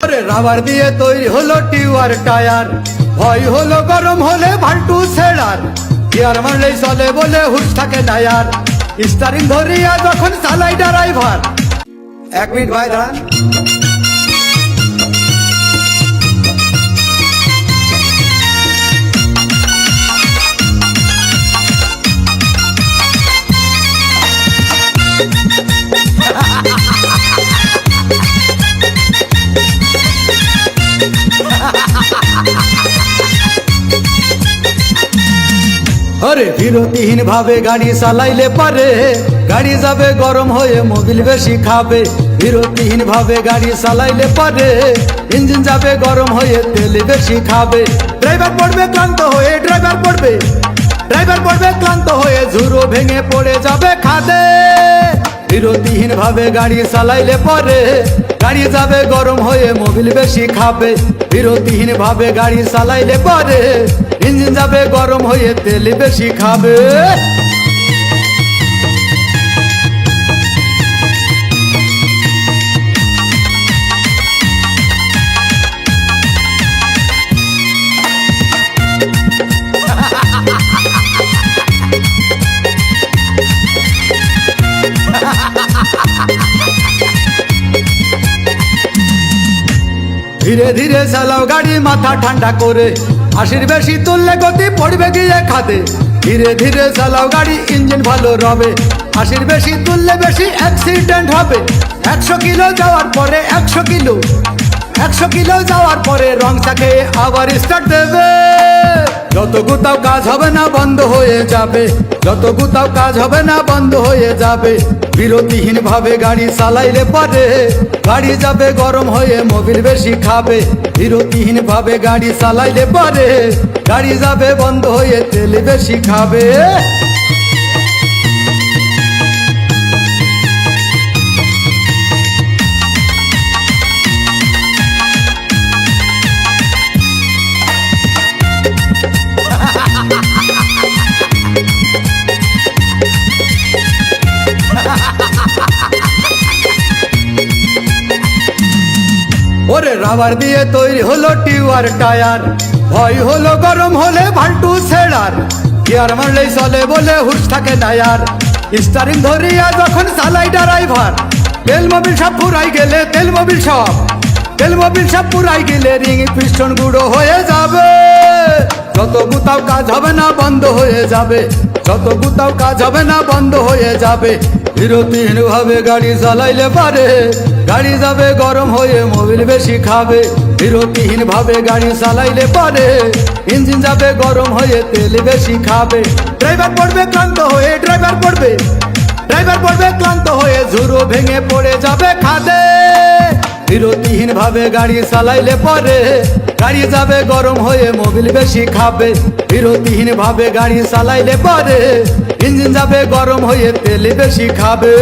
ওরে রাবার দিয়ে তৈরি হলো টিউয়ার টায়ার, ভয় হলো গরম হলে ভাল্টু ছেড়ার, গিয়ার মারলেই চলে বলে হুশ থাকে ডায়ার, স্টারিং ধরিয়া যখন চালাই ড্রাইভার। 1 মিনিট ভাই দাঁড়ান। अरे বিরতিহীন ভাবে গাড়ি চালাইলে পারে, গাড়ি যাবে গরম হয়ে মোবিল বেশি খাবে। বিরতিহীন ভাবে গাড়ি চালাইলে পারে, ইঞ্জিন যাবে গরম হয়ে তেল বেশি খাবে। ড্রাইভার পড়বে ক্লান্ত হয়ে, ড্রাইভার পড়বে ক্লান্ত হয়ে ঝুরো ভেঙে পড়ে যাবে খাদে। বিরতিহীন ভাবে গাড়ি চালাইলে পরে, গাড়ি যাবে গরম হয়ে মোবিল বেশি খাবে। বিরতিহীন ভাবে গাড়ি চালাইলে পরে, ইঞ্জিন যাবে গরম হয়ে তেল বেশি খাবে। ধীরে ধীরে চালাও গাড়ি মাথা ঠান্ডা করে, 80 বেশি তুললে গতি পড়বে গিয়ে খাদে। ধীরে ধীরে চালাও গাড়ি ইঞ্জিন ভালো রবে, 80 বেশি তুললে বেশি অ্যাক্সিডেন্ট হবে। 100 কিলো যাওয়ার পরে 100 কিলো যাওয়ার পরে রং চাকে আবার স্টার্ট দেবে। যত গুতাও কাজ হবে না বন্ধ হয়ে যাবে, যত গুতাও কাজ হবে না বন্ধ হয়ে যাবে। বিরতিহীন ভাবে গাড়ি চালাইলে পরে, গাড়ি যাবে গরম হয়ে মোবিল বেশি খাবে। বিরতিহীন ভাবে গাড়ি চালাইলে পরে, গাড়ি যাবে বন্ধ হয়ে তেল বেশি খাবে। ওরে রাবার দিয়ে তৈরি হলো টিউয়ার টায়ার, ভয় হলো গরম হলে ভাল্টু ছেড়ার, গিয়ার মারলেই চলে বলে হুশ থাকে ডায়ার, স্টারিং ধরিয়া যখন চালাই ড্রাইভার। তেল মোবিল সব পুরাই গেলে, তেল মোবিল সব পুরাই গেলে রিং পিস্টন গুঁড়ো হয়ে যাবে। যত গুতাও কাজ হবে না বন্ধ হয়ে যাবে, যত গুতাও কাজ হবে না বন্ধ হয়ে যাবে। বিরতিহীন ভাবে গাড়ি চালাইলে পারে, গাড়ি যাবে গরম হয়ে মোবিল বেশি খাবে। বিরতিহীন ভাবে গাড়ি চালাইলে পারে, ইঞ্জিন যাবে গরম হয়ে তেল বেশি খাবে। ড্রাইভার পড়বে ক্লান্ত হয়ে, ড্রাইভার পড়বে ক্লান্ত হয়ে ঝুরো ভেঙে পড়ে যাবে খাদে। বিরতিহীন ভাবে গাড়ি চালাইলে পরে, গাড়ি যাবে গরম হয়ে মোবিল বেশি খাবে। বিরতিহীন ভাবে গাড়ি চালাইলে পরে, ইঞ্জিন যাবে গরম হয়ে তেল বেশি খাবে।